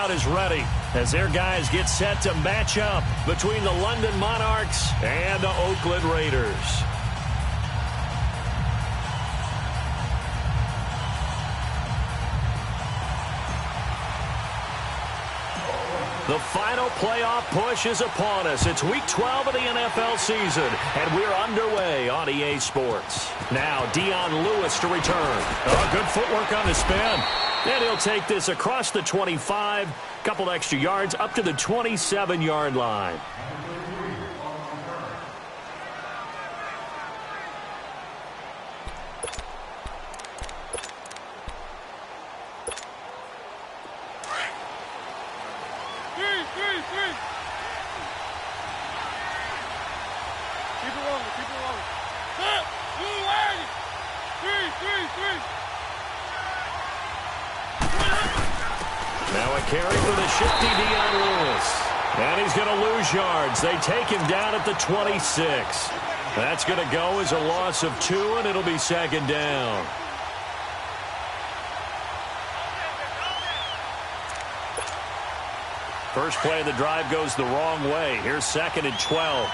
crowd is ready as their guys get set to match up between the London Monarchs and the Oakland Raiders. The final playoff push is upon us. It's Week 12 of the NFL season, and we're underway on EA Sports. Now, Dion Lewis to return. Oh, good footwork on the spin. And he'll take this across the 25, couple extra yards up to the 27-yard line. Now a carry for the shifty Dion Lewis. And he's going to lose yards. They take him down at the 26. That's going to go as a loss of 2, and it'll be second down. First play of the drive goes the wrong way. Here's second and 12.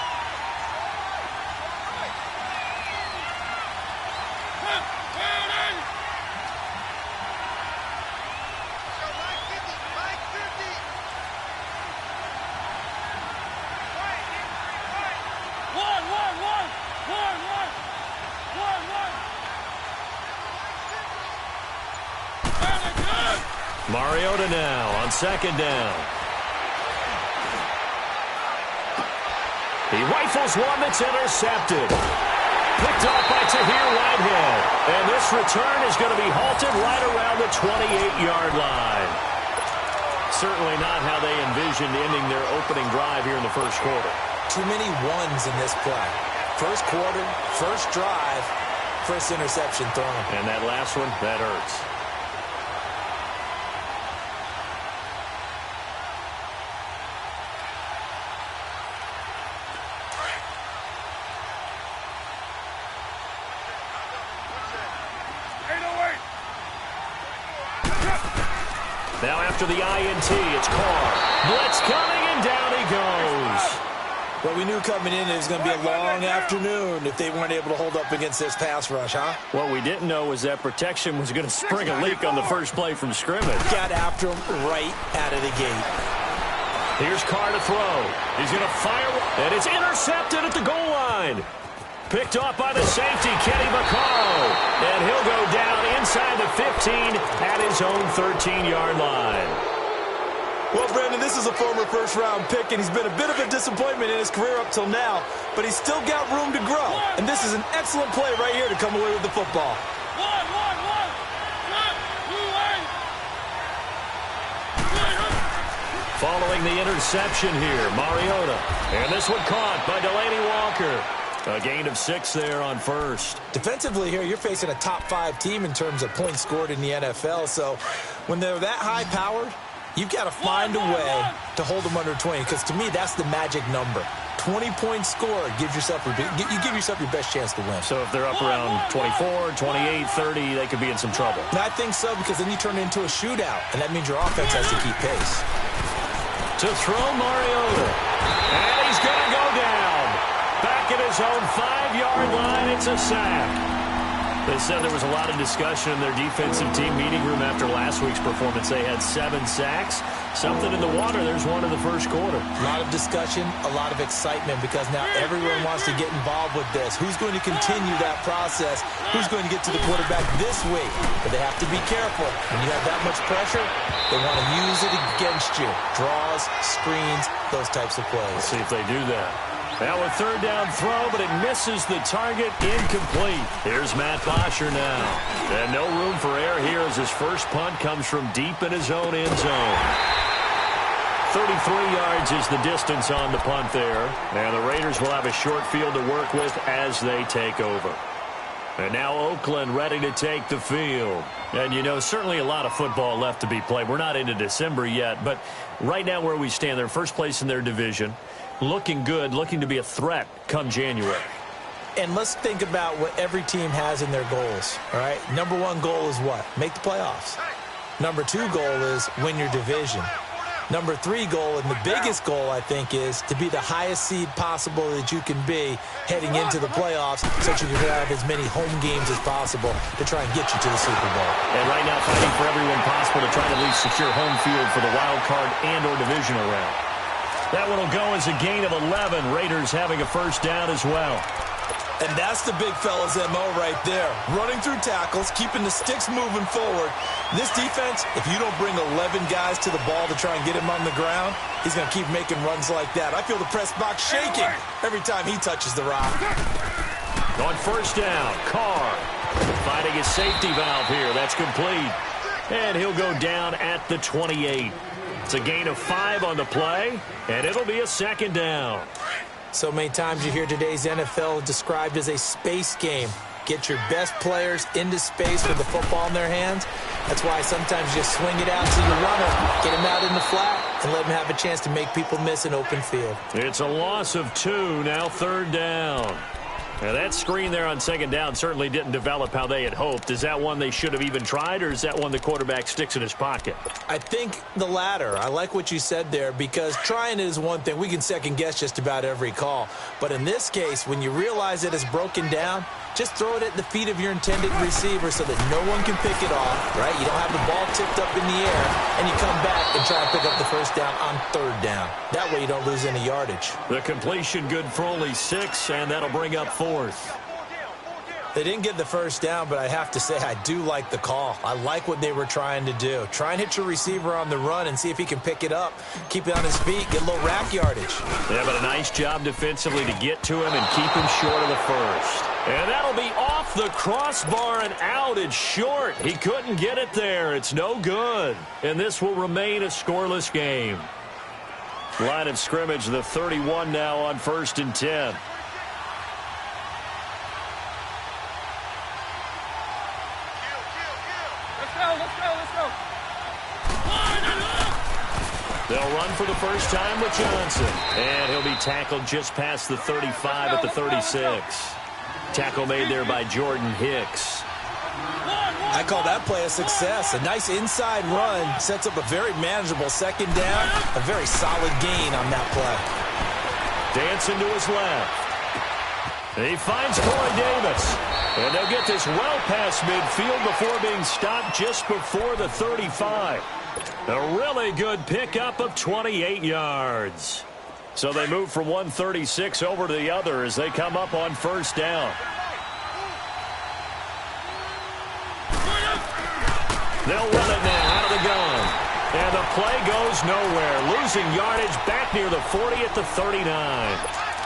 Mariota now on second down. He rifles one that's intercepted. Picked off by Tahir Whitehead. And this return is going to be halted right around the 28-yard line. Certainly not how they envisioned ending their opening drive here in the first quarter. Too many ones in this play. First quarter, first drive, first interception thrown. And that last one, that hurts. Now after the INT, it's Carr. Blitz coming, and down he goes. Well, we knew coming in it was going to be a long afternoon if they weren't able to hold up against this pass rush, huh? What we didn't know was that protection was going to spring a leak on the first play from scrimmage. Got after him right out of the gate. Here's Carr to throw. He's going to fire, and it's intercepted at the goal line. Picked off by the safety, Kenny Vaccaro. And he'll go down inside the 15 at his own 13-yard line. Well, Brandon, this is a former first-round pick, and he's been a bit of a disappointment in his career up till now, but he's still got room to grow. And this is an excellent play right here to come away with the football. Following the interception here, Mariota. And this one caught by Delanie Walker. A gain of 6 there on first. Defensively here, you're facing a top-5 team in terms of points scored in the NFL. So when they're that high-powered, you've got to find a way to hold them under 20. Because to me, that's the magic number. 20 points scored gives yourself you give yourself your best chance to win. So if they're up around 24, 28, 30, they could be in some trouble. And I think so, because then you turn it into a shootout, and that means your offense has to keep pace. To throw Mariota. And he's going to go down. Back at his own 5-yard line, it's a sack. They said there was a lot of discussion in their defensive team meeting room after last week's performance. They had 7 sacks. Something in the water. There's one in the first quarter. A lot of discussion, a lot of excitement, because now everyone wants to get involved with this. Who's going to continue that process? Who's going to get to the quarterback this week? But they have to be careful. When you have that much pressure, they want to use it against you. Draws, screens, those types of plays. Let's see if they do that. Now a third down throw, but it misses the target, incomplete. Here's Matt Bosher now. And no room for error here as his first punt comes from deep in his own end zone. 33 yards is the distance on the punt there. And the Raiders will have a short field to work with as they take over. And now Oakland ready to take the field. And, you know, certainly a lot of football left to be played. We're not into December yet, but right now where we stand, they're first place in their division. Looking good, looking to be a threat come January. And let's think about what every team has in their goals, all right? Number 1 goal is what? Make the playoffs. Number 2 goal is win your division. Number 3 goal, and the biggest goal, I think, is to be the highest seed possible that you can be heading into the playoffs so that you can have as many home games as possible to try and get you to the Super Bowl. And right now fighting for everyone possible to try to at least secure home field for the wild card and or divisional round. That one will go as a gain of 11. Raiders having a first down as well. And that's the big fella's MO right there. Running through tackles, keeping the sticks moving forward. This defense, if you don't bring 11 guys to the ball to try and get him on the ground, he's going to keep making runs like that. I feel the press box shaking every time he touches the rock. On first down, Carr finding his safety valve here. That's complete. And he'll go down at the 28. It's a gain of 5 on the play, and it'll be a second down. So many times you hear today's NFL described as a space game. Get your best players into space with the football in their hands. That's why sometimes you just swing it out to your runner, get him out in the flat, and let him have a chance to make people miss an open field. It's a loss of 2, now third down. Now that screen there on second down certainly didn't develop how they had hoped. Is that one they should have even tried, or is that one the quarterback sticks in his pocket? I think the latter. I like what you said there, because trying is one thing. We can second guess just about every call. But in this case, when you realize it is broken down, just throw it at the feet of your intended receiver so that no one can pick it off, right? You don't have the ball tipped up in the air, and you come back and try and pick up the first down on third down. That way you don't lose any yardage. The completion good for only 6, and that'll bring up 4th. They didn't get the first down, but I have to say I do like the call. I like what they were trying to do. Try and hit your receiver on the run and see if he can pick it up, keep it on his feet, get a little rack yardage. Yeah, but a nice job defensively to get to him and keep him short of the first. And that'll be off the crossbar and out. It's short. He couldn't get it there. It's no good. And this will remain a scoreless game. Line of scrimmage, the 31 now on 1st and 10. They'll run for the first time with Johnson. And he'll be tackled just past the 35 at the 36. Tackle made there by Jordan Hicks. I call that play a success. A nice inside run sets up a very manageable second down. A very solid gain on that play. Dancing to his left. He finds Corey Davis. And they'll get this well past midfield before being stopped just before the 35. A really good pickup of 28 yards. So they move from 136 over to the other as they come up on first down. They'll run it now out of the gun. And the play goes nowhere. Losing yardage back near the 40 at the 39.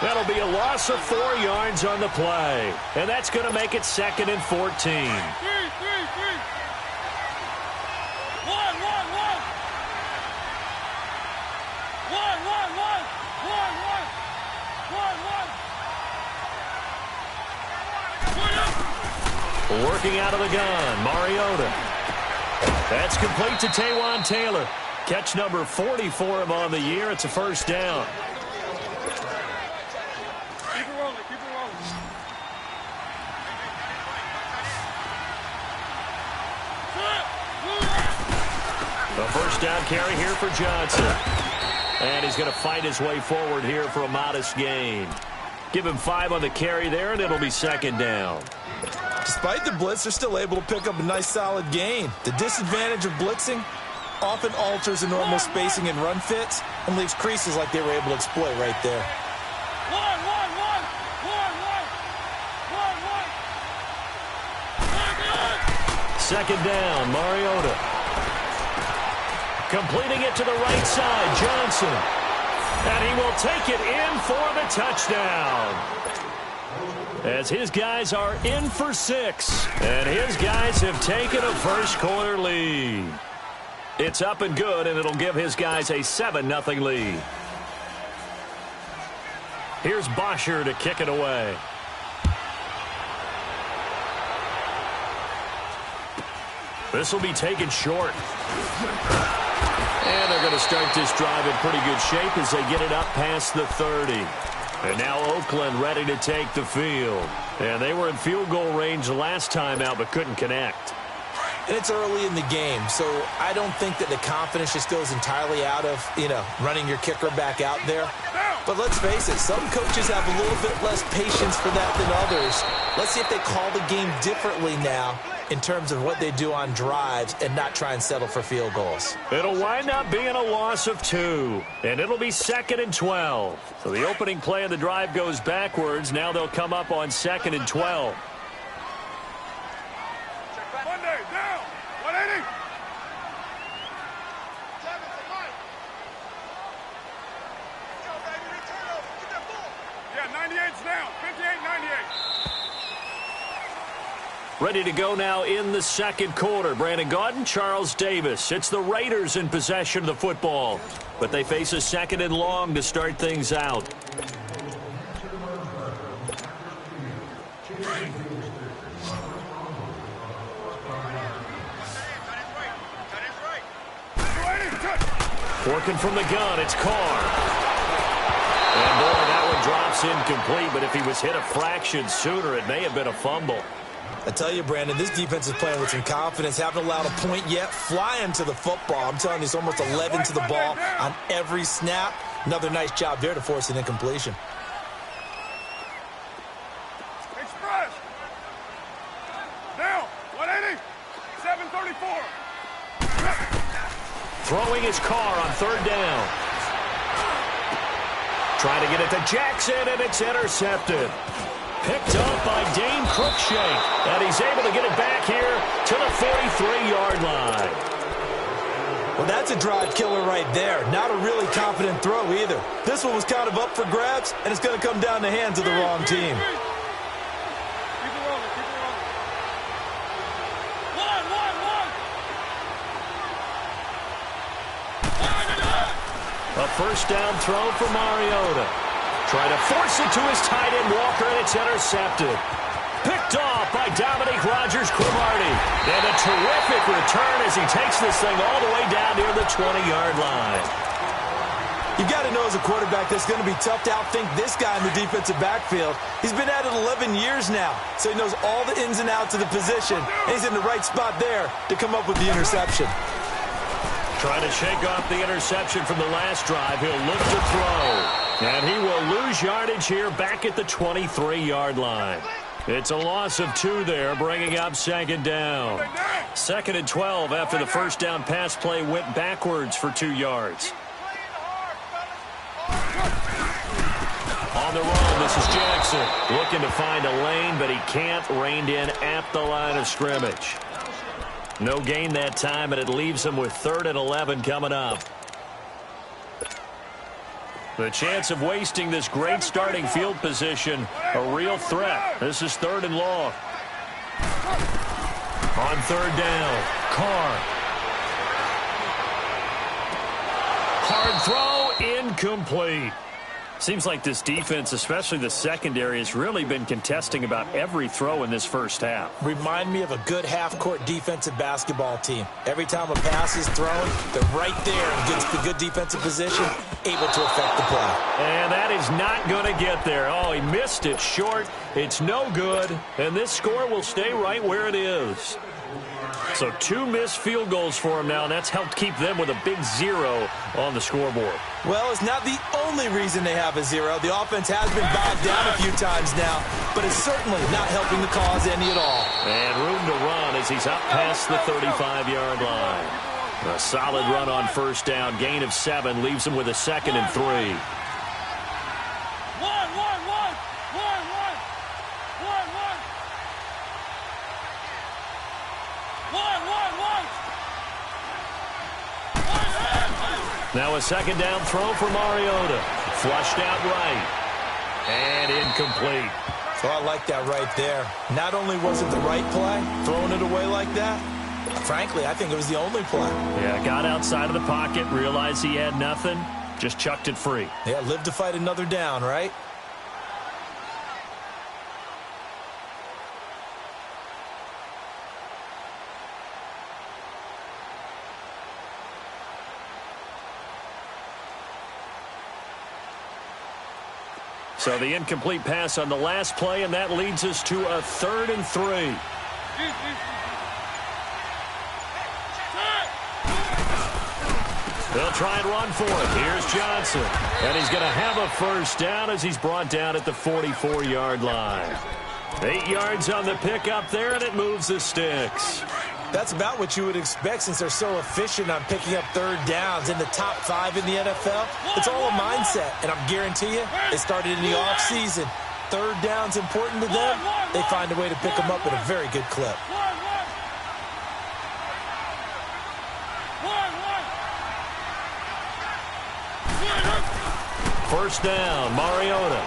That'll be a loss of 4 yards on the play. And that's going to make it 2nd and 14. Working out of the gun, Mariota. That's complete to Taywan Taylor. Catch number 40 for him on the year. It's a first down. Keep it rolling, keep it rolling. A first down carry here for Johnson. And he's going to fight his way forward here for a modest gain. Give him 5 on the carry there, and it'll be second down. Despite the blitz, they're still able to pick up a nice solid gain. The disadvantage of blitzing often alters the normal spacing and run fits and leaves creases like they were able to exploit right there. Second down, Mariota. Completing it to the right side, Johnson. And he will take it in for the touchdown. As his guys are in for 6. And his guys have taken a first quarter lead. It's up and good, and it'll give his guys a 7-0 lead. Here's Bosher to kick it away. This will be taken short. And they're going to start this drive in pretty good shape as they get it up past the 30. And now Oakland ready to take the field. And they were in field goal range last time out but couldn't connect. And it's early in the game, so I don't think that the confidence just goes entirely out of, running your kicker back out there. But let's face it, some coaches have a little bit less patience for that than others. Let's see if they call the game differently now in terms of what they do on drives and not try and settle for field goals. It'll wind up being a loss of 2, and it'll be 2nd and 12. So the opening play of the drive goes backwards. Now they'll come up on 2nd and 12. Monday, down. 180. Yeah, 98's down. 58, 98. Ready to go now in the second quarter. Brandon Gaudin, Charles Davis. It's the Raiders in possession of the football, but they face a 2nd and long to start things out. Working from the gun, it's Carr. And boy, that one drops incomplete, but if he was hit a fraction sooner, it may have been a fumble. I tell you, Brandon, this defense is playing with some confidence. Haven't allowed a point yet. Flying to the football. I'm telling you, it's almost 11 to the ball on every snap. Another nice job there to force an incompletion. Express. Down. 180. 734. Throwing his Carr on 3rd down. Trying to get it to Jackson, and it's intercepted. Picked up by Dane Cruikshank, and he's able to get it back here to the 43-yard line. Well, that's a drive killer right there. Not a really confident throw either. This one was kind of up for grabs, and it's going to come down the hands of the wrong team. Keep it rolling. Keep it rolling. One. A 1st down throw for Mariota. Trying to force it to his tight end, Walker, and it's intercepted. Picked off by Dominique Rodgers-Cromartie. And a terrific return as he takes this thing all the way down near the 20-yard line. You've got to know as a quarterback that's going to be tough to outthink this guy in the defensive backfield. He's been at it 11 years now, so he knows all the ins and outs of the position, and he's in the right spot there to come up with the interception. Trying to shake off the interception from the last drive. He'll look to throw. And he will lose yardage here back at the 23-yard line. It's a loss of 2 there, bringing up 2nd down. 2nd and 12 after the 1st down pass play went backwards for 2 yards. On the run, this is Jackson. Looking to find a lane, but he can't. Reined in at the line of scrimmage. No gain that time, and it leaves him with 3rd and 11 coming up. The chance of wasting this great starting field position, a real threat. This is 3rd and long. On 3rd down, Carr. Hard throw, incomplete. Seems like this defense, especially the secondary, has really been contesting about every throw in this 1st half. Remind me of a good half-court defensive basketball team. Every time a pass is thrown, they're right there against the good defensive position, able to affect the play. And that is not going to get there. Oh, he missed it short. It's no good. And this score will stay right where it is. So 2 missed field goals for him now, and that's helped keep them with a big 0 on the scoreboard. Well, it's not the only reason they have a 0. The offense has been bogged down a few times now, but it's certainly not helping the cause any at all. And room to run as he's up past the 35-yard line. A solid run on 1st down. Gain of 7 leaves him with a 2nd and 3. Now a 2nd down throw for Mariota. Flushed out right. And incomplete. So I like that right there. Not only was it the right play, throwing it away like that, frankly, I think it was the only play. Yeah, got outside of the pocket, realized he had nothing, just chucked it free. Yeah, live to fight another down, right? So the incomplete pass on the last play, and that leads us to a 3rd and 3. They'll try and run for it. Here's Johnson. And he's going to have a first down as he's brought down at the 44-yard line. 8 yards on the pickup there, and it moves the sticks. That's about what you would expect since they're so efficient on picking up third downs in the top 5 in the NFL. It's all a mindset, and I'm guarantee you it started in the offseason. Third down's important to them. They find a way to pick them up at a very good clip. First down, Mariota.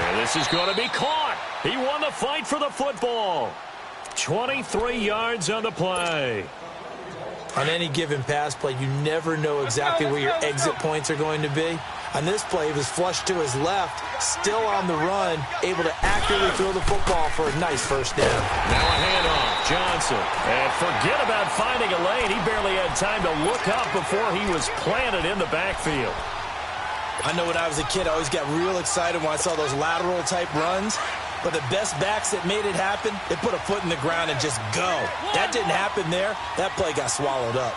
And this is going to be caught. He won the fight for the football. 23 yards on the play. On any given pass play, you never know exactly where your exit points are going to be. On this play, he was flushed to his left, still on the run, able to accurately throw the football for a nice first down. Now a handoff, Johnson. And forget about finding a lane. He barely had time to look up before he was planted in the backfield. I know when I was a kid, I always got real excited when I saw those lateral-type runs. But the best backs that made it happen, they put a foot in the ground and just go. That didn't happen there. That play got swallowed up.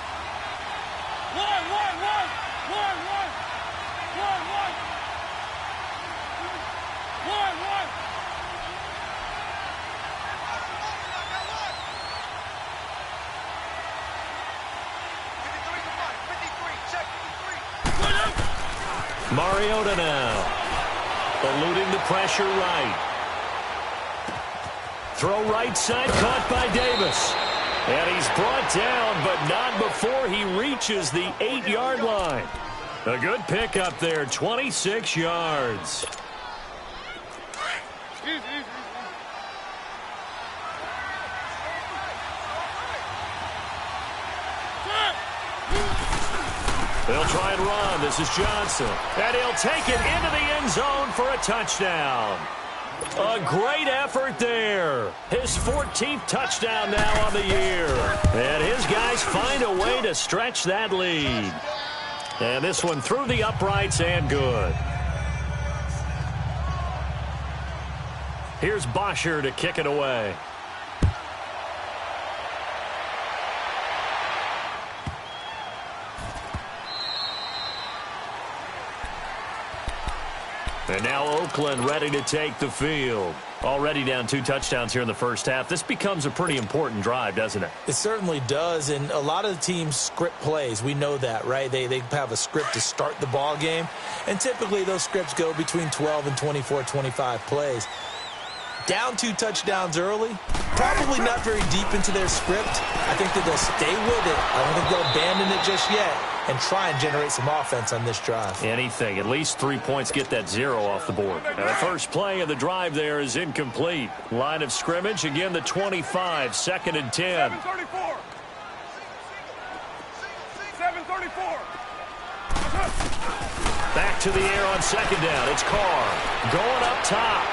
Mariota now, eluding the pressure right. Throw right side, caught by Davis. And he's brought down, but not before he reaches the 8-yard line. A good pickup there, 26 yards. They'll try and run. This is Johnson. And he'll take it into the end zone for a touchdown. A great effort there. His 14th touchdown now on the year. And his guys find a way to stretch that lead. And this one through the uprights and good. Here's Bosher to kick it away. And now Oakland ready to take the field. Already down 2 touchdowns here in the first half. This becomes a pretty important drive, doesn't it? It certainly does, and a lot of the teams script plays. We know that, right? They have a script to start the ball game, and typically those scripts go between 12 and 24, 25 plays. Down 2 touchdowns early, probably not very deep into their script. I think that they'll stay with it. I don't think they'll abandon it just yet and try and generate some offense on this drive. Anything. At least 3 points, get that 0 off the board. And the first play of the drive there is incomplete. Line of scrimmage, again the 25, 2nd and 10. 7:34. 7:34. Back to the air on second down. It's Carr going up top.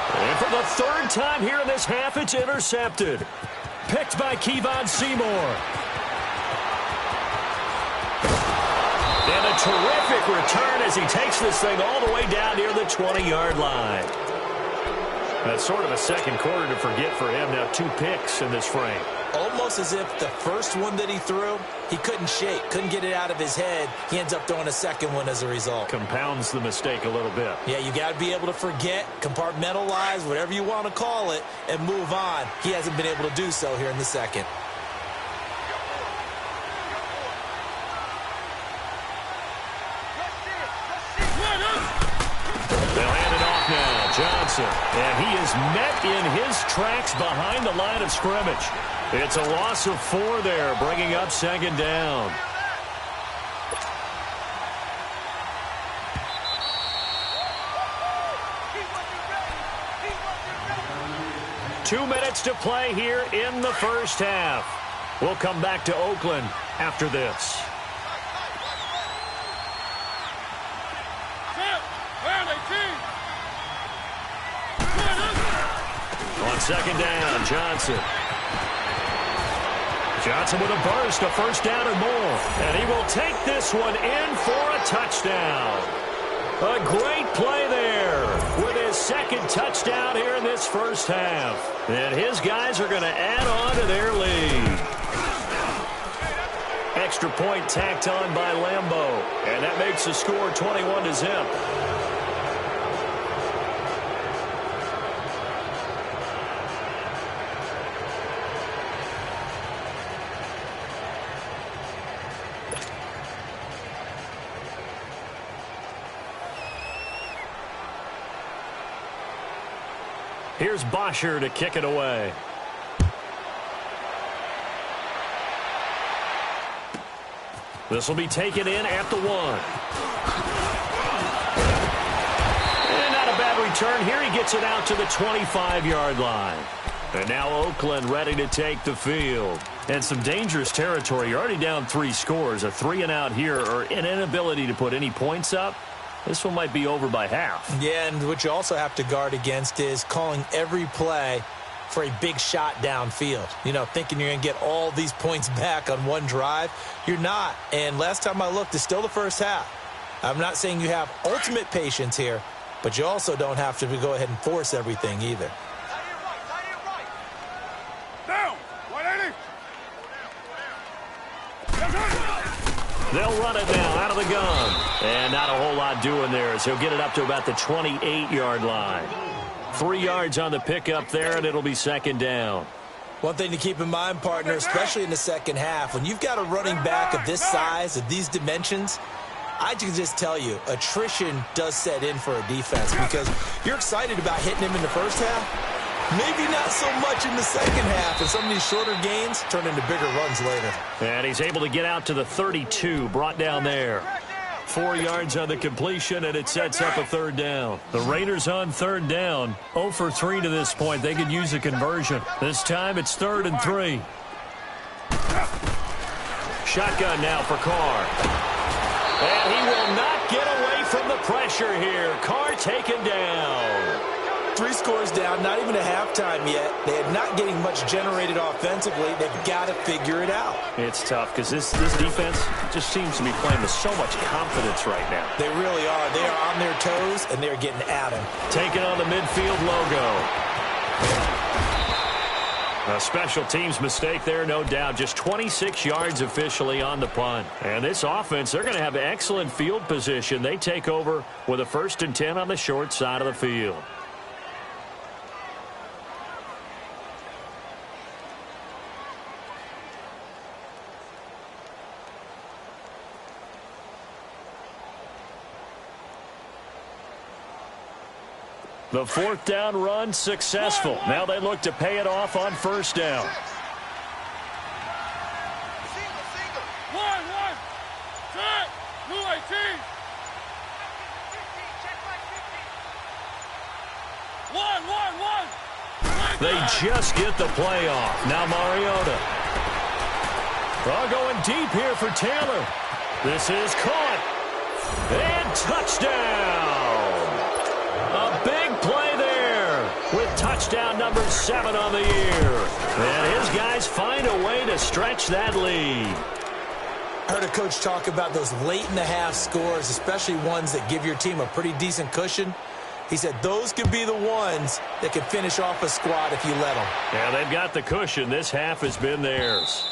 And for the 3rd time here in this half, it's intercepted. Picked by Kevon Seymour. And a terrific return as he takes this thing all the way down near the 20-yard line. That's sort of a second quarter to forget for him. Now 2 picks in this frame. Almost as if the first one that he threw, he couldn't shake, couldn't get it out of his head. He ends up throwing a second one as a result. Compounds the mistake a little bit. Yeah, you got to be able to forget, compartmentalize, whatever you want to call it, and move on. He hasn't been able to do so here in the second. Johnson, and he is met in his tracks behind the line of scrimmage. It's a loss of 4 there, bringing up 2nd down. Two minutes to play here in the first half. We'll come back to Oakland after this. On 2nd down, Johnson. Johnson with a burst, a first down and more. And he will take this one in for a touchdown. A great play there with his 2nd touchdown here in this first half. And his guys are going to add on to their lead. extra point tacked on by Lambeau. And that makes the score 21-0. Here's Bosher to kick it away. This will be taken in at the 1. And not a bad return. Here he gets it out to the 25-yard line. And now Oakland ready to take the field. And some dangerous territory. You're already down 3 scores. A 3-and-out here, or an inability to put any points up. This one might be over by half. Yeah, and what you also have to guard against is calling every play for a big shot downfield. You know, thinking you're going to get all these points back on one drive. You're not. And last time I looked, it's still the first half. I'm not saying you have ultimate patience here, but you also don't have to go ahead and force everything either. Down. 180. They'll run it now out of the gun. And not a whole lot doing there as he'll get it up to about the 28-yard line. 3 yards on the pickup there, and it'll be second down. One thing to keep in mind, partner, especially in the second half, when you've got a running back of this size, of these dimensions, I can just tell you, attrition does set in for a defense because you're excited about hitting him in the first half. Maybe not so much in the second half, and some of these shorter gains turn into bigger runs later. And he's able to get out to the 32, brought down there. 4 yards on the completion, and it sets up a third down. The Raiders on third down, 0 for 3 to this point. They could use a conversion. This time it's 3rd and 3. Shotgun now for Carr. And he will not get away from the pressure here. Carr taken down. 3 scores down, not even a halftime yet. They are not getting much generated offensively. They've got to figure it out. It's tough because this defense just seems to be playing with so much confidence right now. They really are. They are on their toes, and they're getting at him. Taking on the midfield logo. A special teams mistake there, no doubt. Just 26 yards officially on the punt. And this offense, they're going to have excellent field position. They take over with a 1st and 10 on the short side of the field. The 4th down run successful. Now they look to pay it off on 1st down. One. Set. Blue 18. 1. They just get the play off. Now Mariota. All going deep here for Taylor. This is caught. And touchdown. A big play there with touchdown number 7 on the year. And his guys find a way to stretch that lead. I heard a coach talk about those late-in-the-half scores, especially ones that give your team a pretty decent cushion. He said those could be the ones that could finish off a squad if you let them. Yeah, they've got the cushion. This half has been theirs.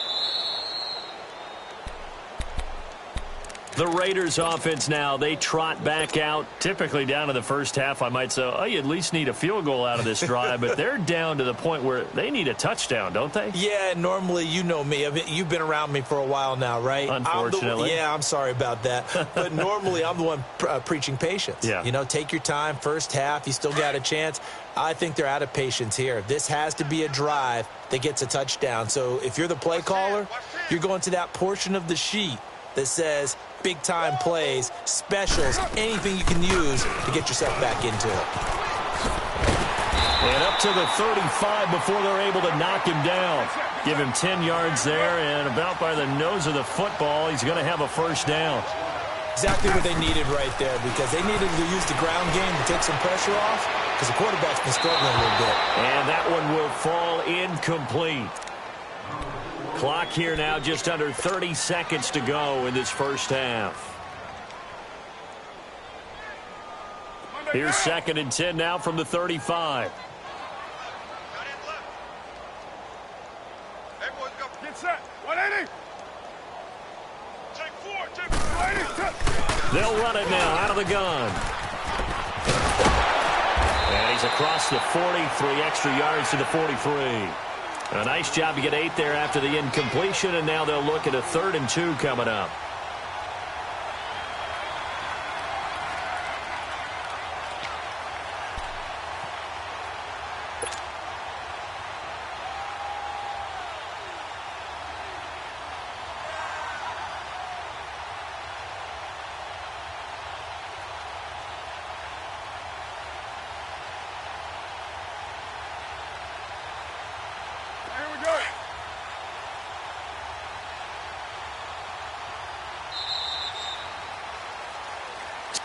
The Raiders offense now, they trot back out. Typically down in the first half, I might say, oh, you at least need a field goal out of this drive. But they're down to the point where they need a touchdown, don't they? Yeah, normally, you know me. I mean, you've been around me for a while now, right? Unfortunately. I'm sorry about that. But normally, I'm the one preaching patience. Yeah. You know, take your time. First half, you still got a chance. I think they're out of patience here. This has to be a drive that gets a touchdown. So if you're the play caller, you're going to that portion of the sheet that says big-time plays, specials, anything you can use to get yourself back into it. And up to the 35 before they're able to knock him down. Give him 10 yards there, and about by the nose of the football, he's going to have a 1st down. Exactly what they needed right there, because they needed to use the ground game to take some pressure off, because the quarterback's been struggling a little bit. And that one will fall incomplete. Clock here now, just under 30 seconds to go in this first half. Here's 2nd and 10 now from the 35. Get set. 180. They'll run it now out of the gun. And he's across the 40, 3 extra yards to the 43. A nice job to get 8 there after the incompletion, and now they'll look at a 3rd and 2 coming up.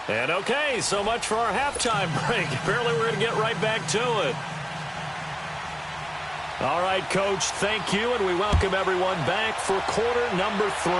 And okay, so much for our halftime break. Apparently we're going to get right back to it. All right, Coach, thank you, and we welcome everyone back for quarter number 3.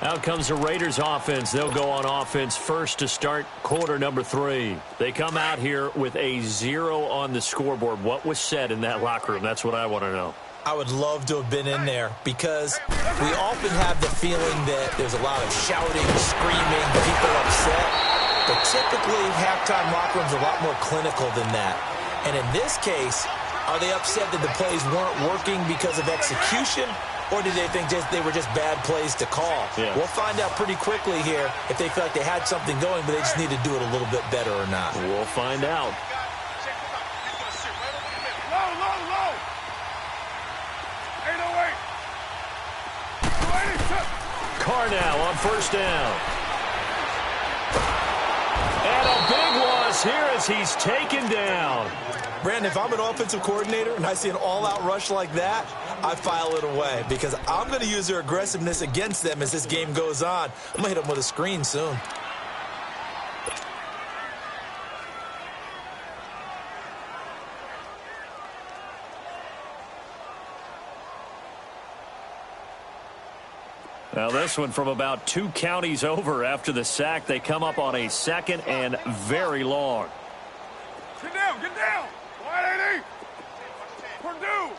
Out comes the Raiders offense. They'll go on offense first to start quarter number 3. They come out here with a 0 on the scoreboard. What was said in that locker room? That's what I want to know. I would love to have been in there because we often have the feeling that there's a lot of shouting, screaming, people upset. But typically, halftime locker rooms are a lot more clinical than that. And in this case, are they upset that the plays weren't working because of execution? Or did they think they were just bad plays to call? Yeah. We'll find out pretty quickly here if they feel like they had something going, but they just need to do it a little bit better or not. We'll find out. Carr now on first down. And a big loss here as he's taken down. Brandon, if I'm an offensive coordinator and I see an all-out rush like that, I file it away because I'm going to use their aggressiveness against them as this game goes on. I'm going to hit them with a screen soon. Now this one from about 2 counties over after the sack. They come up on a 2nd and very long. Get down, get down. 180. Purdue.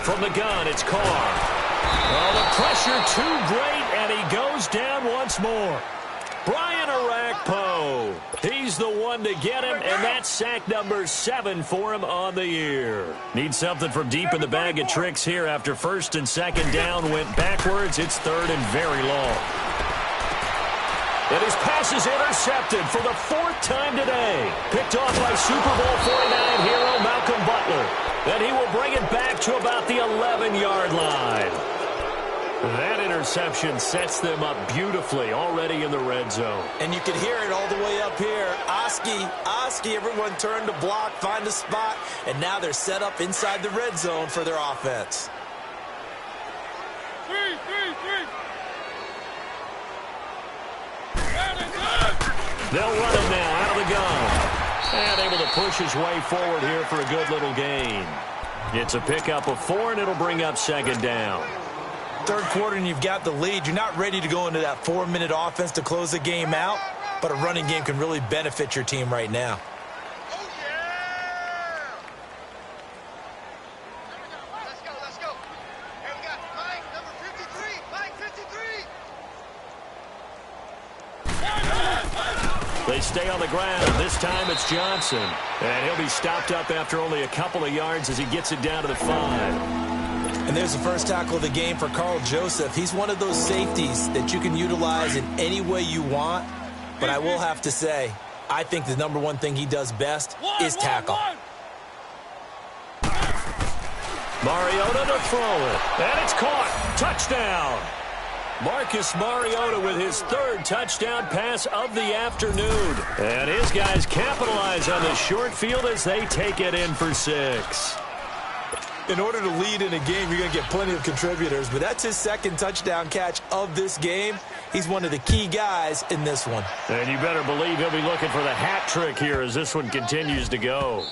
From the gun, it's Carr. Oh, the pressure too great, and he goes down once more. Brian Orakpo. He's the one to get him, and that's sack number 7 for him on the year. Need something from deep in the bag of tricks here after 1st and 2nd down went backwards. It's 3rd and very long. And his pass is intercepted for the 4th time today. Picked off by Super Bowl 49 hero Malcolm Butler. And he will bring it back to about the 11-yard line. That interception sets them up beautifully already in the red zone. And you can hear it all the way up here. Oski, everyone turned to block, find a spot, and now they're set up inside the red zone for their offense. 3. They'll run it now out of the gun. And able to push his way forward here for a good little gain. It's a pickup of 4, and it'll bring up 2nd down. 3rd quarter and you've got the lead. You're not ready to go into that 4-minute offense to close the game out, but a running game can really benefit your team right now. Oh, yeah. Let's go. Here we got Mike, number 53. Mike, 53. They stay on the ground. This time it's Johnson. And he'll be stopped up after only a couple of yards as he gets it down to the 5. And there's the first tackle of the game for Carl Joseph. He's one of those safeties that you can utilize in any way you want. But I will have to say, I think the number one thing he does best is tackle. Mariota to throw it. And it's caught. Touchdown. Marcus Mariota with his 3rd touchdown pass of the afternoon. And his guys capitalize on the short field as they take it in for 6. In order to lead in a game, you're going to get plenty of contributors, but that's his 2nd touchdown catch of this game. He's one of the key guys in this one. And you better believe he'll be looking for the hat trick here as this one continues to go.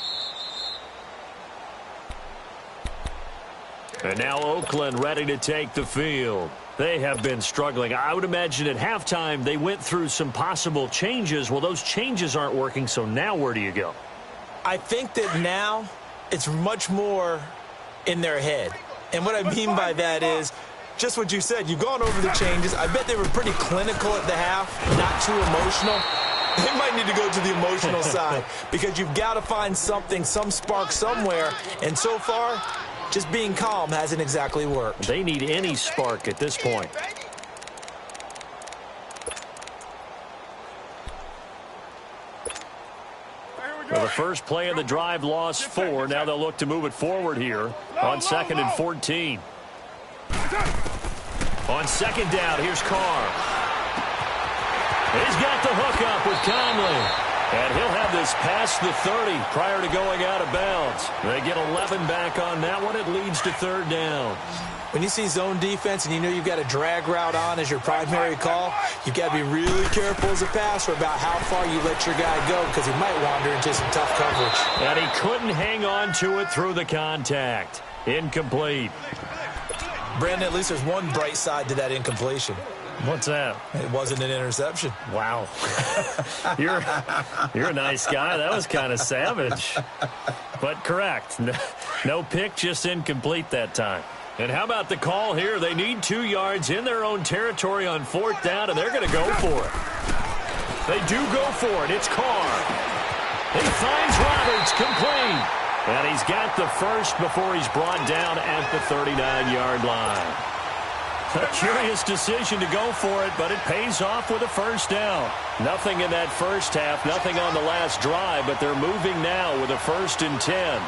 And now Oakland ready to take the field. They have been struggling. I would imagine at halftime they went through some possible changes. Well, those changes aren't working, so now where do you go? I think that now it's much more in their head. And what I mean by that is just what you said. You've gone over the changes. I bet they were pretty clinical at the half, not too emotional. They might need to go to the emotional side because you've got to find something, some spark somewhere. And so far, just being calm hasn't exactly worked. They need any spark at this point. Well, the first play of the drive lost 4. Now they'll look to move it forward here on 2nd and 14. On second down, here's Carr. He's got the hook up with Conley. And he'll have this past the 30 prior to going out of bounds. They get 11 back on that one. It leads to 3rd down. When you see zone defense and you know you've got a drag route on as your primary call, you've got to be really careful as a passer about how far you let your guy go because he might wander into some tough coverage. And he couldn't hang on to it through the contact. Incomplete. Brandon, at least there's one bright side to that incompletion. What's that? It wasn't an interception. Wow. You're a nice guy. That was kind of savage. But correct. No pick, just incomplete that time. And how about the call here? They need 2 yards in their own territory on 4th down, and they're going to go for it. They do go for it. It's Carr. He finds Roberts, complete. And he's got the first before he's brought down at the 39-yard line. A curious decision to go for it, but it pays off with a 1st down. Nothing in that first half, nothing on the last drive, but they're moving now with a 1st and 10.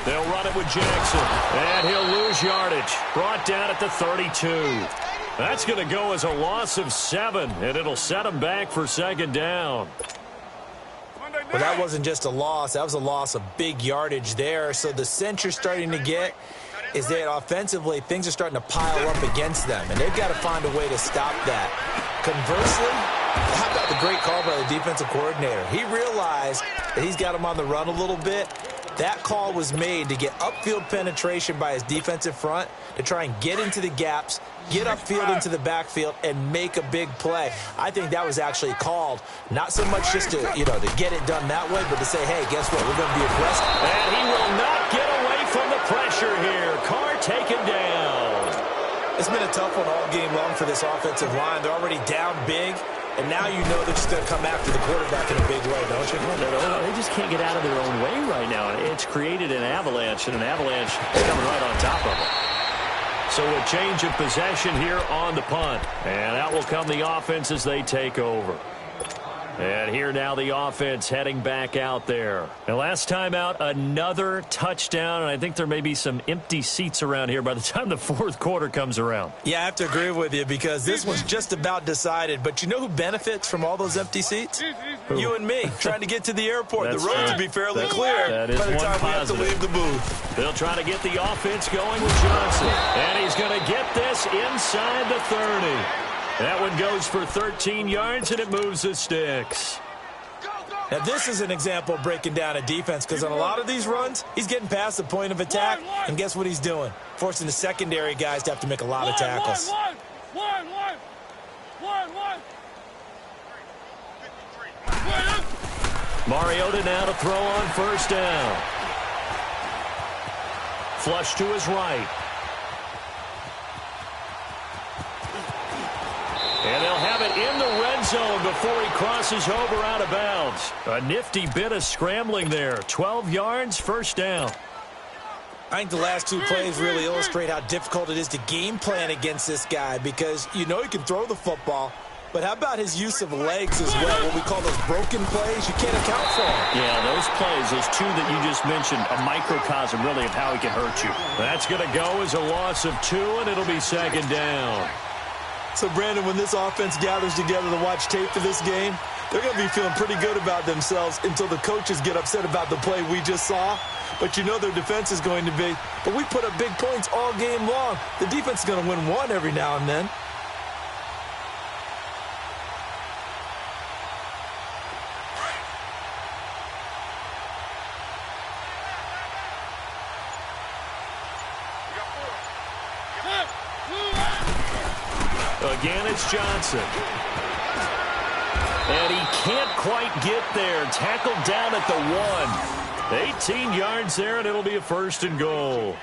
They'll run it with Jackson, and he'll lose yardage. Brought down at the 32. That's going to go as a loss of 7, and it'll set them back for 2nd down. Well, that wasn't just a loss. That was a loss of big yardage there. So the sense you're starting to get is that offensively things are starting to pile up against them, and they've got to find a way to stop that. Conversely, how about the great call by the defensive coordinator? He realized that he's got him on the run a little bit. That call was made to get upfield penetration by his defensive front to try and get into the gaps, get upfield into the backfield, and make a big play. I think that was actually called not so much just to, to get it done that way, but to say, hey, guess what? We're going to be aggressive. And he will not get away from the pressure here. Carr taken down. It's been a tough one all game long for this offensive line. They're already down big. And now you know they're just going to come after the quarterback in a big way, don't you? They just can't get out of their own way right now. It's created an avalanche, and an avalanche is coming right on top of them. So a change of possession here on the punt. And out will come the offense as they take over. And here now the offense heading back out there. And last time out, another touchdown. And I think there may be some empty seats around here by the time the 4th quarter comes around. Yeah, I have to agree with you because this one's just about decided. But you know who benefits from all those empty seats? Who? You and me, trying to get to the airport. That's the roads true. will be fairly That's clear that is by the time we have to leave the booth. They'll try to get the offense going with Johnson. And he's going to get this inside the 30. That one goes for 13 yards, and it moves the sticks. Now, this is an example of breaking down a defense because on a lot of these runs, he's getting past the point of attack, and guess what he's doing? Forcing the secondary guys to have to make a lot of tackles. Mariota now to throw on 1st down. Flush to his right. And they'll have it in the red zone before he crosses over out of bounds. A nifty bit of scrambling there. 12 yards, 1st down. I think the last 2 plays really illustrate how difficult it is to game plan against this guy because you know he can throw the football, but how about his use of legs as well? What we call those broken plays, you can't account for them. Yeah, those plays, those 2 that you just mentioned, a microcosm really of how he can hurt you. That's going to go as a loss of 2, and it'll be 2nd down. So, Brandon, when this offense gathers together to watch tape for this game, they're going to be feeling pretty good about themselves until the coaches get upset about the play we just saw. But you know their defense is going to be. But we put up big points all game long. The defense is going to win one every now and then. Again, it's Johnson. And he can't quite get there. Tackled down at the 1. 18 yards there, and it'll be a 1st and goal.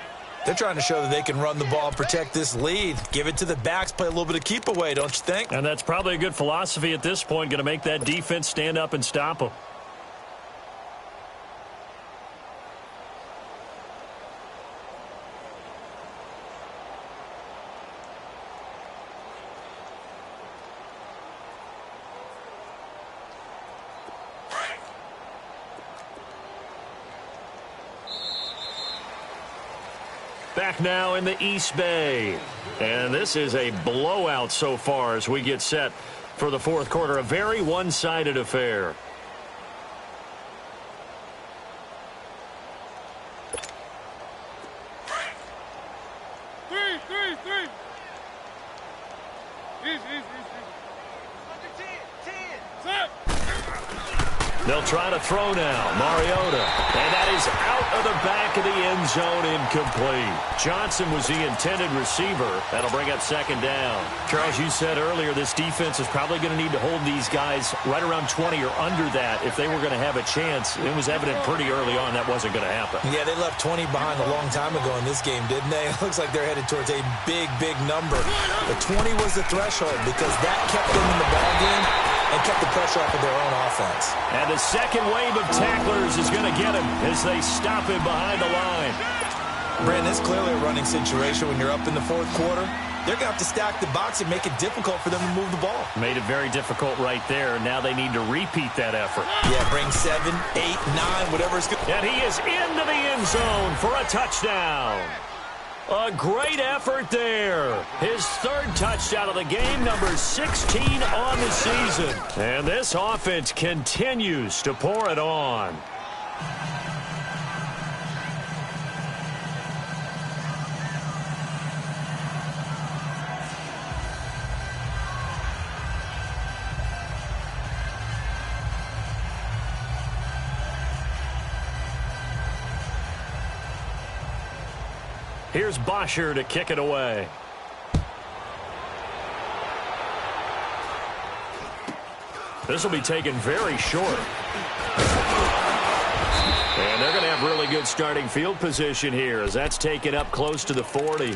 They're trying to show that they can run the ball and protect this lead. Give it to the backs, play a little bit of keep away, don't you think? And that's probably a good philosophy at this point, going to make that defense stand up and stop them. Back now in the East Bay. And this is a blowout so far as we get set for the 4th quarter. A very one-sided affair. Three. Easy. Set. They'll try to throw now. Mariota. And that is out of the back of the end zone, incomplete. Johnson was the intended receiver. That'll bring up 2nd down. Charles, you said earlier this defense is probably going to need to hold these guys right around 20 or under that if they were going to have a chance. It was evident pretty early on that wasn't going to happen. Yeah, they left 20 behind a long time ago in this game, didn't they? It looks like they're headed towards a big number. But 20 was the threshold because that kept them in the ballgame and kept the pressure off of their own offense. And the second wave of tacklers is going to get him as they stop him behind the line. Brandon, it's clearly a running situation when you're up in the 4th quarter. They're going to have to stack the box and make it difficult for them to move the ball. Made it very difficult right there. Now they need to repeat that effort. Yeah, bring 7, 8, 9, whatever is good. And he is into the end zone for a touchdown. A great effort there. His 3rd touchdown of the game, number 16 on the season. And this offense continues to pour it on. Here's Bosher to kick it away. This will be taken very short. And they're going to have really good starting field position here as that's taken up close to the 40.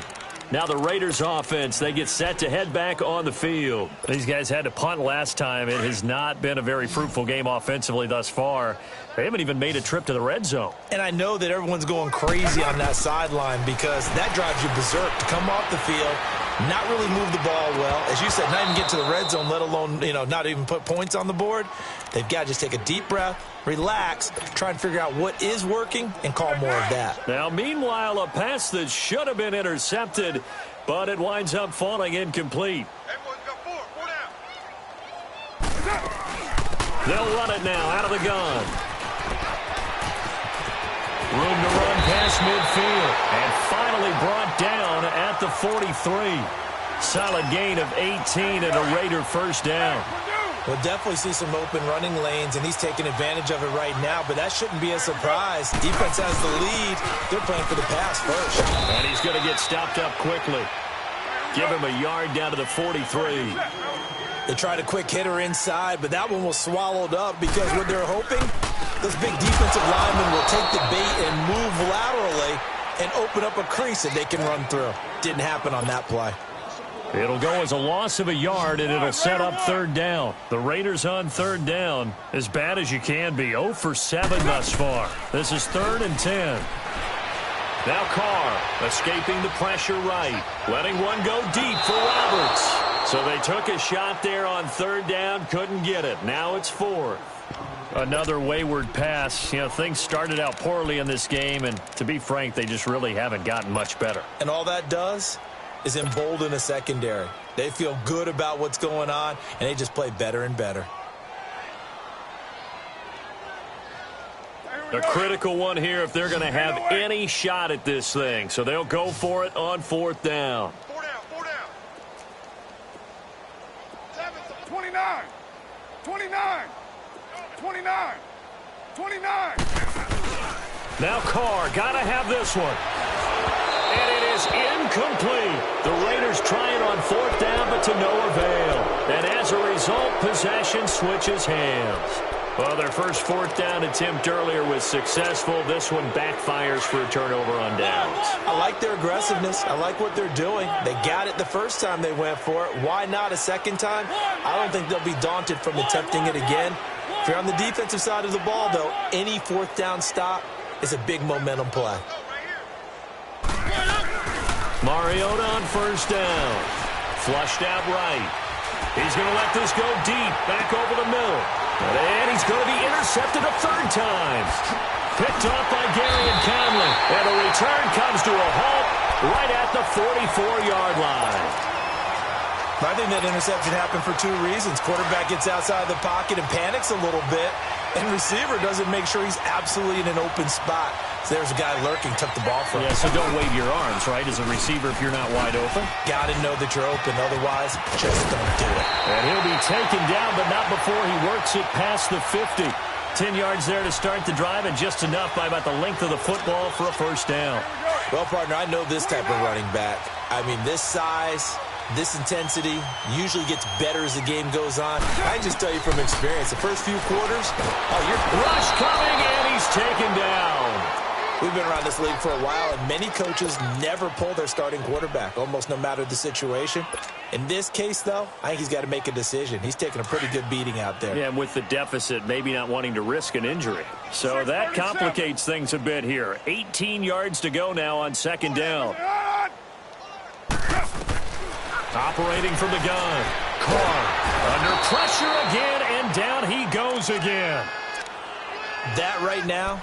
Now the Raiders offense, they get set to head back on the field. These guys had to punt last time. It has not been a very fruitful game offensively thus far. They haven't even made a trip to the red zone. And I know that everyone's going crazy on that sideline because that drives you berserk to come off the field, not really move the ball well. As you said, not even get to the red zone, let alone, not even put points on the board. They've got to just take a deep breath, relax, try and figure out what is working, and call more of that. Now, meanwhile, a pass that should have been intercepted, but it winds up falling incomplete. Everyone's got four down. They'll run it now out of the gun. Room to run past midfield. And finally brought down at the 43. Solid gain of 18 and a Raider 1st down. We'll definitely see some open running lanes, and he's taking advantage of it right now, but that shouldn't be a surprise. Defense has the lead. They're playing for the pass first. And he's going to get stopped up quickly. Give him a yard down to the 43. They tried a quick hitter inside, but that one was swallowed up because what they're hoping, those big defensive linemen will take the bait and move laterally and open up a crease that they can run through. Didn't happen on that play. It'll go as a loss of a yard, and it'll set up 3rd down. The Raiders on 3rd down, as bad as you can be. 0 for 7 thus far. This is 3rd and 10. Now Carr escaping the pressure right. Letting one go deep for Roberts. So they took a shot there on 3rd down, couldn't get it. Now it's 4th. Another wayward pass. Things started out poorly in this game, and to be frank, they just really haven't gotten much better. And all that does is embolden a secondary. They feel good about what's going on, and they just play better and better. A critical one here if they're going to have any shot at this thing. So they'll go for it on 4th down. 4 down. 29. 29. Now Carr got to have this one. And it is incomplete. The Raiders trying on 4th down, but to no avail. And as a result, possession switches hands. Well, their first fourth down attempt earlier was successful. This one backfires for a turnover on downs. I like their aggressiveness. I like what they're doing. They got it the first time they went for it. Why not a second time? I don't think they'll be daunted from attempting it again. If you're on the defensive side of the ball, though, any fourth down stop is a big momentum play. Mariota on first down. Flushed out right. He's going to let this go deep, back over the middle. And he's going to be intercepted a third time. Picked off by Garyon Conley. And the return comes to a halt right at the 44-yard line. I think that interception happened for two reasons. Quarterback gets outside the pocket and panics a little bit, and receiver doesn't make sure he's absolutely in an open spot. So there's a guy lurking, took the ball from him. Yeah, so don't wave your arms, right, as a receiver if you're not wide open. Got to know that you're open, otherwise just don't do it. And he'll be taken down, but not before he works it past the 50. 10 yards there to start the drive, and just enough by about the length of the football for a first down. Well, partner, I know this type of running back. I mean, this size, this intensity usually gets better as the game goes on. I can just tell you from experience, the first few quarters, Rush coming, and he's taken down. We've been around this league for a while, and many coaches never pull their starting quarterback, almost no matter the situation. In this case, though, I think he's got to make a decision. He's taking a pretty good beating out there. Yeah, and with the deficit, maybe not wanting to risk an injury. So that complicates things a bit here. 18 yards to go now on second down. Operating from the gun. Carr under pressure again, and down he goes again. That right now,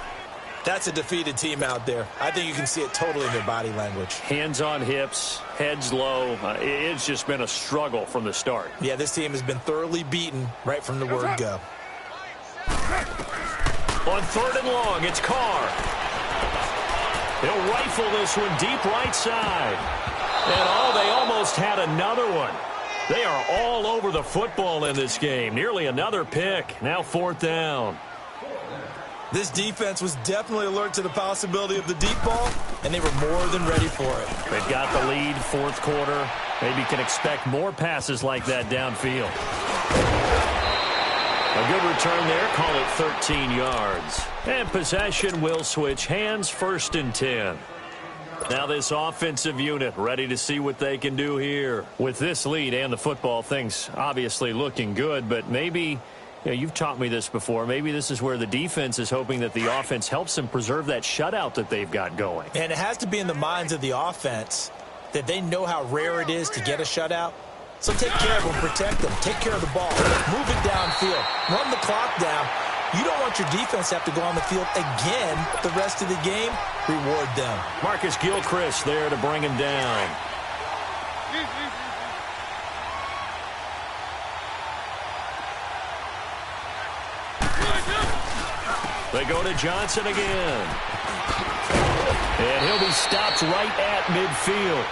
that's a defeated team out there. I think you can see it totally in their body language. Hands on hips, heads low. It's just been a struggle from the start. Yeah, this team has been thoroughly beaten right from the word go. On third and long, it's Carr. He'll rifle this one deep right side. And they almost had another one. They are all over the football in this game. Nearly another pick. Now fourth down. This defense was definitely alert to the possibility of the deep ball, and they were more than ready for it. They've got the lead, fourth quarter. Maybe can expect more passes like that downfield. A good return there. Call it 13 yards. And possession will switch hands, first and 10. Now this offensive unit ready to see what they can do here. With this lead and the football, things obviously looking good, but maybe, you've taught me this before, maybe this is where the defense is hoping that the offense helps them preserve that shutout that they've got going. And it has to be in the minds of the offense that they know how rare it is to get a shutout. So take care of them, protect them, take care of the ball, move it downfield, run the clock down. You don't want your defense to have to go on the field again the rest of the game. Reward them. Marcus Gilchrist there to bring him down. They go to Johnson again. And he'll be stopped right at midfield.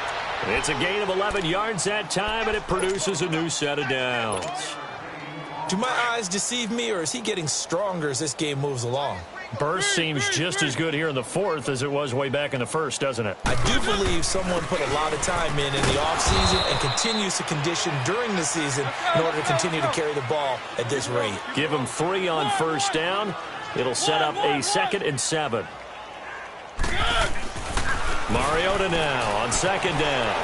It's a gain of 11 yards that time, and it produces a new set of downs. Do my eyes deceive me, or is he getting stronger as this game moves along? Burst seems just as good here in the fourth as it was way back in the first, doesn't it? I do believe someone put a lot of time in the offseason and continues to condition during the season in order to continue to carry the ball at this rate. Give him 3 on first down. It'll set up a 2nd and 7. Mariota now on second down.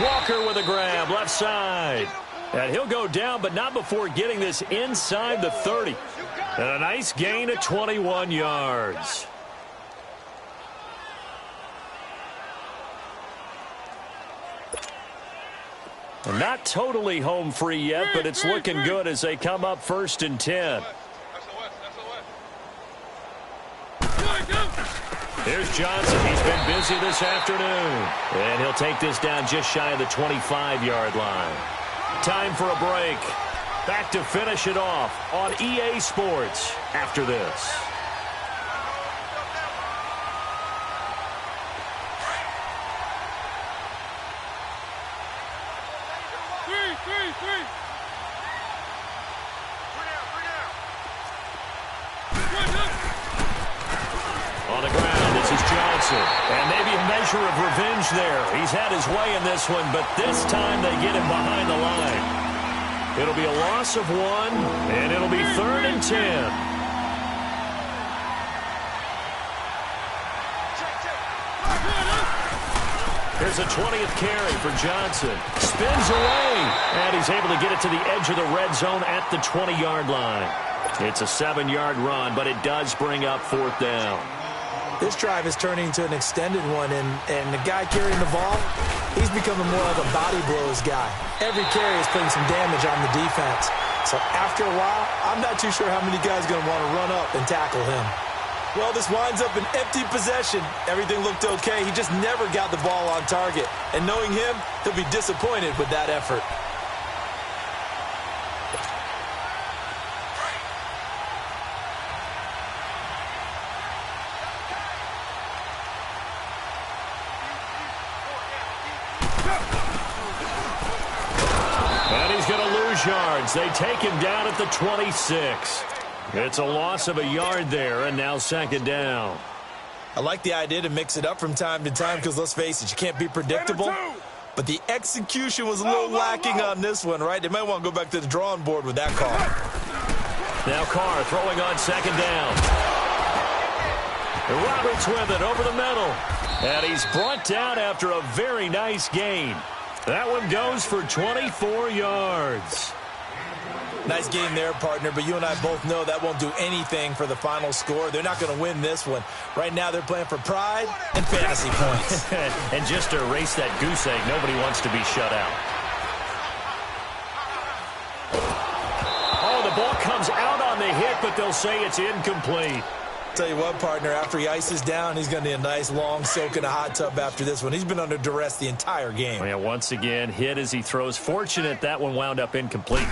Walker with a grab, left side. And he'll go down, but not before getting this inside the 30. And a nice gain of 21 yards. Not totally home free yet, but it's looking good as they come up first and 10. Here's Johnson. He's been busy this afternoon. And he'll take this down just shy of the 25-yard line. Time for a break. Back to finish it off on EA Sports after this. On the ground, this is Johnson. And maybe a measure of revenge there. He's had his way in this one, but this time they get him behind the line. It'll be a loss of 1, and it'll be 3rd and 10. Here's a 20th carry for Johnson. Spins away, and he's able to get it to the edge of the red zone at the 20-yard line. It's a 7-yard run, but it does bring up 4th down. This drive is turning into an extended one, and the guy carrying the ball, he's becoming more like a body blows guy. Every carry is putting some damage on the defense. So after a while, I'm not too sure how many guys are going to want to run up and tackle him. Well, this winds up an empty possession. Everything looked okay. He just never got the ball on target. And knowing him, he'll be disappointed with that effort. And he's going to lose yards. They take him down at the 26. It's a loss of a yard there, and now 2nd down. I like the idea to mix it up from time to time because, let's face it, you can't be predictable. But the execution was a little lacking on this one, right? They might want to go back to the drawing board with that call. Now Carr throwing on 2nd down. And Roberts with it over the middle. And he's brought down after a very nice gain. That one goes for 24 yards. Nice game there, partner, but you and I both know that won't do anything for the final score. They're not going to win this one. Right now they're playing for pride and fantasy points. And just to erase that goose egg, nobody wants to be shut out. Oh, the ball comes out on the hit, but they'll say it's incomplete. Tell you what, partner, after he ices down, he's going to need a nice long soak in a hot tub after this one. He's been under duress the entire game. Yeah, once again, hit as he throws. Fortunate that one wound up incomplete.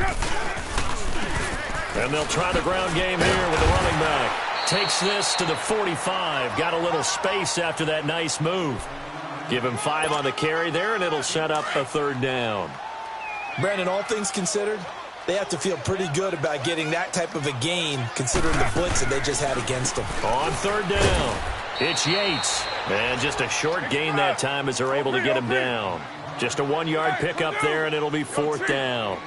And they'll try the ground game here with the running back. Takes this to the 45. Got a little space after that nice move. Give him 5 on the carry there, and it'll set up a 3rd down. Brandon, all things considered, they have to feel pretty good about getting that type of a gain considering the blitz that they just had against them. On 3rd down, it's Yates. And just a short gain that time as they're able to get him down. Just a 1-yard pickup there, and it'll be 4th down.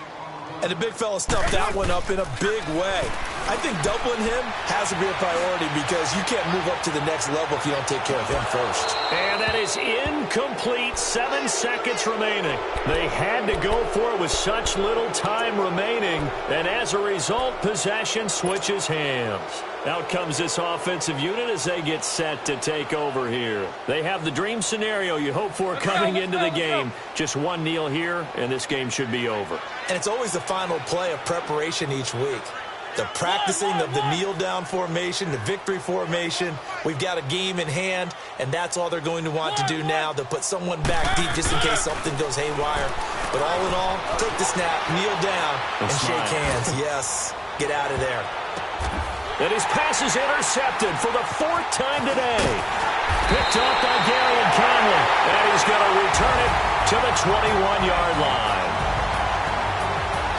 And the big fella stuffed that one up in a big way. I think doubling him has to be a priority because you can't move up to the next level if you don't take care of him first. And that is incomplete. 7 seconds remaining. They had to go for it with such little time remaining. And as a result, possession switches hands. Out comes this offensive unit as they get set to take over here. They have the dream scenario you hope for coming into the game. Just one kneel here, and this game should be over. And it's always the final play of preparation each week. The practicing of the kneel-down formation, the victory formation. We've got a game in hand, and that's all they're going to want to do now. They'll put someone back deep just in case something goes haywire. But all in all, take the snap, kneel down, and shake hands. Yes, get out of there. And his pass is intercepted for the 4th time today. Picked up by Gary and Conley. And he's going to return it to the 21-yard line.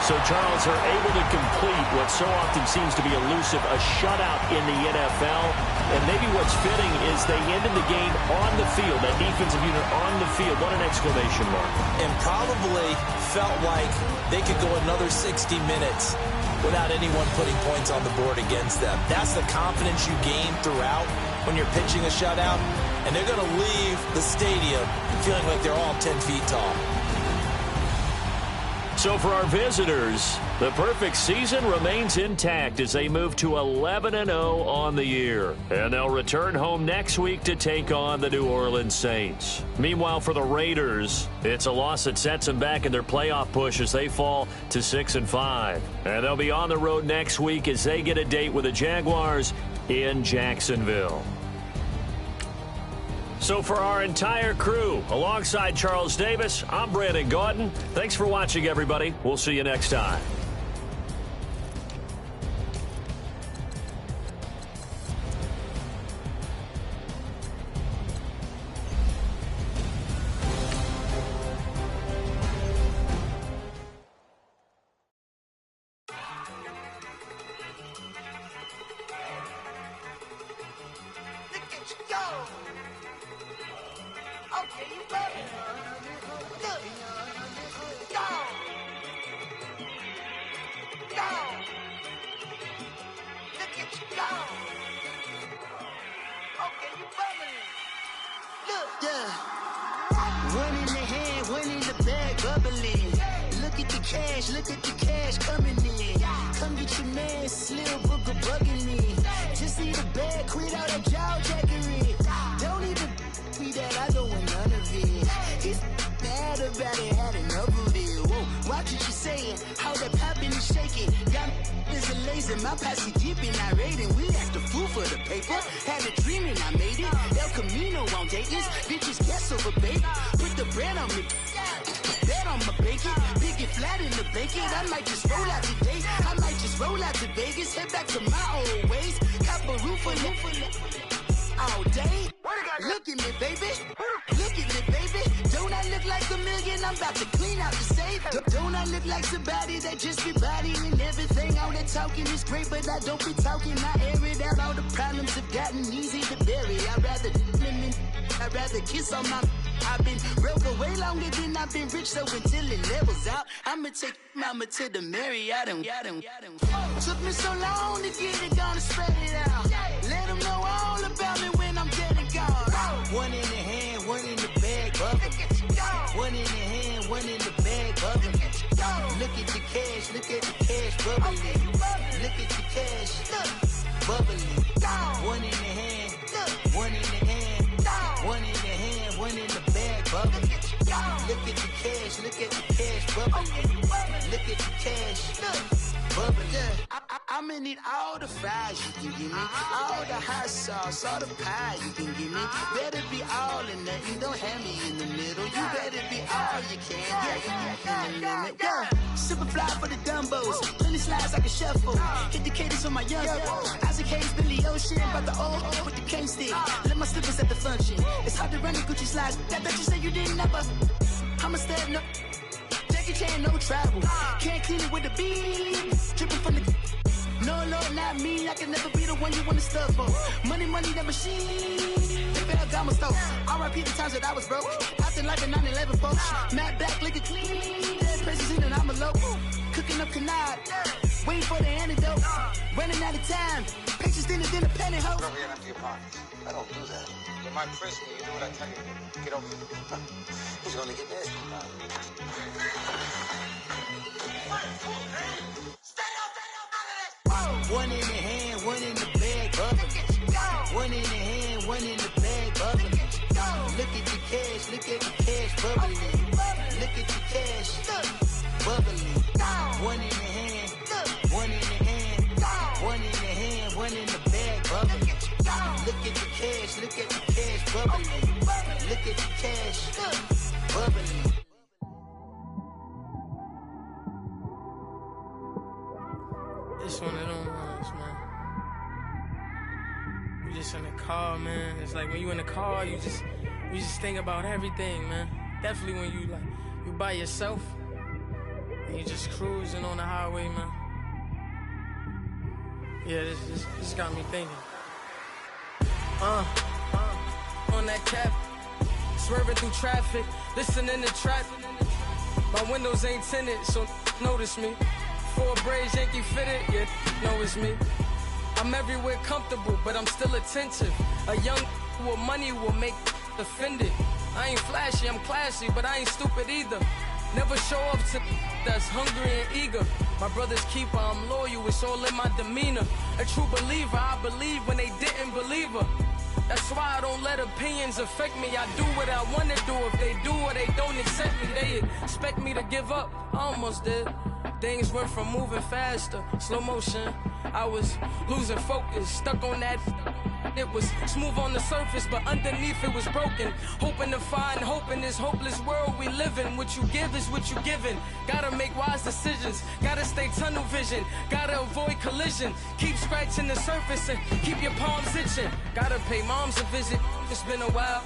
So, Charles, are able to complete what so often seems to be elusive, a shutout in the NFL. And maybe what's fitting is they ended the game on the field, that defensive unit on the field. What an exclamation mark. And probably felt like they could go another 60 minutes without anyone putting points on the board against them. That's the confidence you gain throughout when you're pitching a shutout. And they're going to leave the stadium feeling like they're all 10 feet tall. So for our visitors, the perfect season remains intact as they move to 11-0 on the year. And they'll return home next week to take on the New Orleans Saints. Meanwhile, for the Raiders, it's a loss that sets them back in their playoff push as they fall to 6-5. And they'll be on the road next week as they get a date with the Jaguars in Jacksonville. So for our entire crew, alongside Charles Davis, I'm Brandon Gaudin. Thanks for watching, everybody. We'll see you next time. Yeah. One in the hand, one in the bag, bubbling. Look at the cash coming in. Come get your man, Slim Booker bugging me. Just need a bag, quit all that jaw jackery. Don't even me that I don't want none of it. He's mad about it, had enough of it. Whoa, watch what you saying, how that poppin' and shaking. Got is a laser, my posse deep and I raiding. We act a fool for the paper. Had a dream and I made it. El Camino on Dayton's, bitches guess over bait. Put the brand on me. Bet on my bacon, big and flat in the bacon. I might just roll out today. I might just roll out to Vegas, head back to my old ways. Cop a roof for all day. Look at me, baby. Look at me, baby. Don't I look like a million? I'm about to clean out the safe. Don't I look like somebody that just be bodying everything? All that talking is great, but I don't be talking. I air it out. All the problems have gotten easy to bury. I'd rather kiss on my. I've been broke way longer than I've been rich, so until it levels out, I'ma take mama to the Marriott. Took me so long to get it, gonna spread it out. Let them know all about me when I'm dead and gone. One in the hand, one in the bag, bubbling. One in the hand, one in the bag, bubbling. Look at the cash, bubbling. Look at the cash, bubbling. One in the hand, one in the hand, one in the hand, one in the bag, bubbling. Look at the cash, bubbling. Look at the cash, bubbling. I'ma need all the fries you can give me, all the hot sauce, all the pie you can give me. Better be all or nothing, don't have me in the middle. You better be all you can, yeah. Super fly for the Dumbos, plenty slides like a shuffle. Hit the cadence on my young Isaac Hayes, Billy Ocean, about the old with the cane stick. Let my slippers at the function. It's hard to run the Gucci slides. That bet you say you didn't never. I'ma step no. Jackie Chan, no travel. Can't clean it with the beat. Dripping from the. No, not me. I can never be the one you want to stuff for. Money, the machine. They fell down my stove. R.I.P. the times that I was broke. Acting like a 9/11 folks. Matt back, lick it clean. Dead presses in and I'm a local. Cooking up canard. Waiting for the antidote. Running out of time. Pictures in the penny hoe. Bro, we empty your pockets. I don't do that. You might press me. You do what I tell you. Get over here. He's gonna get nasty. One in the hand, one in the bag, bubbling. One in the hand, one in the bag, bubbling. Look at the cash, bubbling. Look at the cash, bubbling. One in the hand, one in the hand, one in the hand, one in the bag, bubbling. Look at the cash, bubbling. Look at the cash, bubbling. It's one of them ones, man. You just in the car, man. It's like when you in the car, you just think about everything, man. Definitely when you by yourself and you just cruising on the highway, man. Yeah, this got me thinking. On that cap, swerving through traffic, listening to trap. My windows ain't tinted, so notice me. 4 braids, Yankee fitted, yeah, know it's me. I'm everywhere comfortable, but I'm still attentive. A young with money will make offended. I ain't flashy, I'm classy, but I ain't stupid either. Never show up to that's hungry and eager. My brother's keeper, I'm loyal, it's all in my demeanor. A true believer, I believe when they didn't believe her. That's why I don't let opinions affect me. I do what I wanna do. If they do or they don't accept me, they expect me to give up. I almost did. Things went from moving faster, slow motion. I was losing focus, stuck on that. It was smooth on the surface, but underneath it was broken. Hoping to find hope in this hopeless world we live in. What you give is what you given. Gotta make wise decisions. Gotta stay tunnel vision. Gotta avoid collision. Keep scratching the surface and keep your palms itching. Gotta pay moms a visit. It's been a while.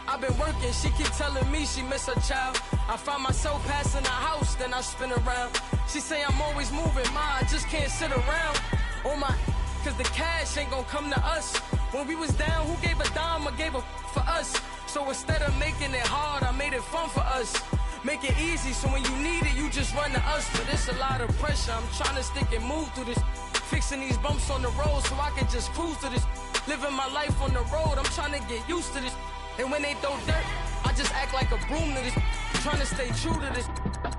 I've been working, she keep telling me she miss her child. I find myself passing her house, then I spin around. She say I'm always moving, ma, I just can't sit around. Oh my, cause the cash ain't gon' come to us. When we was down, who gave a dime or gave a for us? So instead of making it hard, I made it fun for us. Make it easy, so when you need it, you just run to us. But it's a lot of pressure, I'm trying to stick and move through this. Fixing these bumps on the road so I can just cruise to this. Living my life on the road, I'm trying to get used to this. And when they throw dirt, I just act like a broom to this. Trying to stay true to this.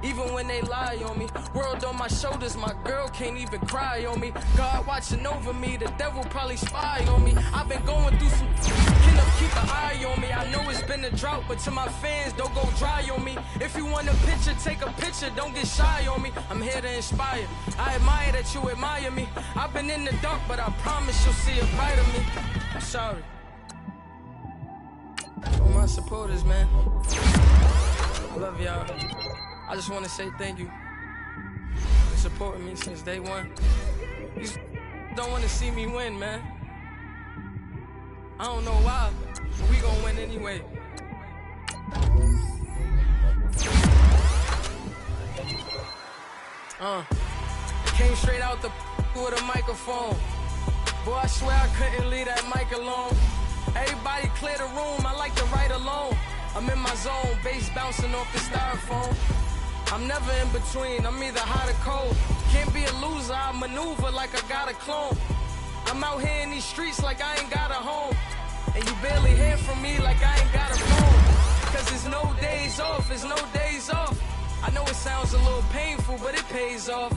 Even when they lie on me. World on my shoulders, my girl can't even cry on me. God watching over me, the devil probably spy on me. I've been going through some. Can up keep an eye on me. I know it's been a drought, but to my fans, don't go dry on me. If you want a picture, take a picture, don't get shy on me. I'm here to inspire. I admire that you admire me. I've been in the dark, but I promise you'll see a bright of me. I'm sorry. For my supporters, man. I love y'all. I just want to say thank you for supporting me since day one. You don't want to see me win, man. I don't know why, but we gonna win anyway. Came straight out the with a microphone. Boy, I swear I couldn't leave that mic alone. Everybody clear the room, I like to write alone. I'm in my zone, bass bouncing off the styrofoam. I'm never in between, I'm either hot or cold. Can't be a loser, I maneuver like I got a clone. I'm out here in these streets like I ain't got a home. And you barely hear from me like I ain't got a phone. Cause there's no days off, there's no days off. I know it sounds a little painful, but it pays off.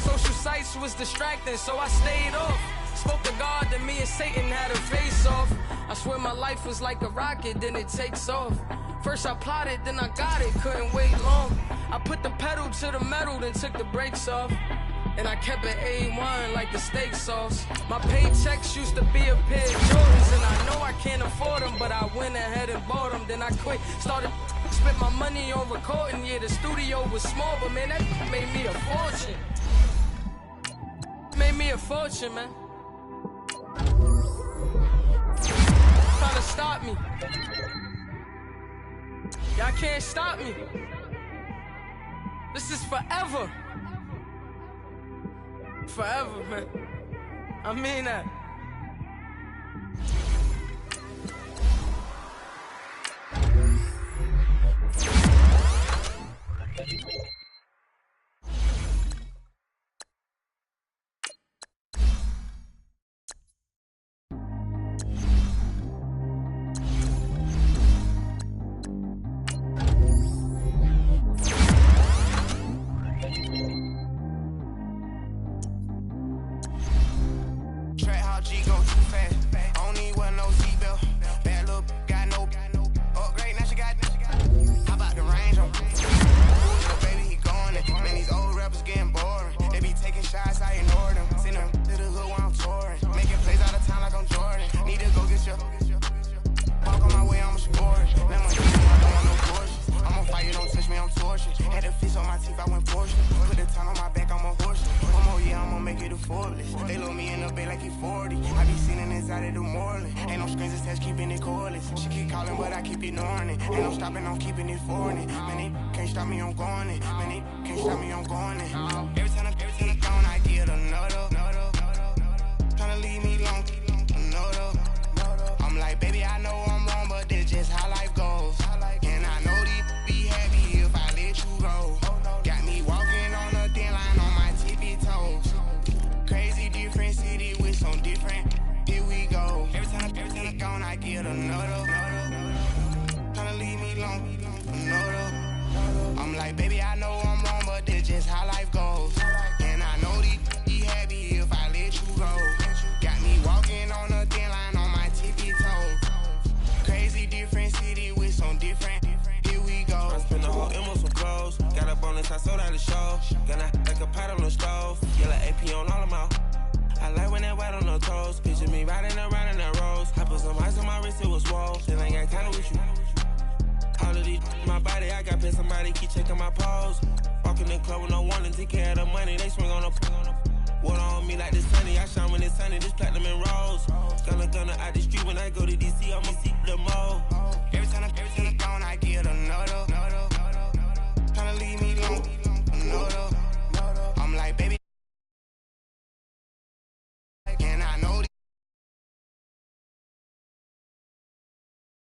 Social sites was distracting, so I stayed off. Spoke to God that me and Satan had a face off. I swear my life was like a rocket, then it takes off. First I plotted, then I got it, couldn't wait long. I put the pedal to the metal, then took the brakes off. And I kept it A1 like the steak sauce. My paychecks used to be a pair of Jordans, and I know I can't afford them, but I went ahead and bought them. Then I quit, started spent my money on recording. Yeah, the studio was small, but man, that made me a fortune. Made me a fortune, man. Trying to stop me. Y'all can't stop me. This is forever. Forever, man. I mean that. Gunna out the street when I go to DC, I'ma seek the mall. Every time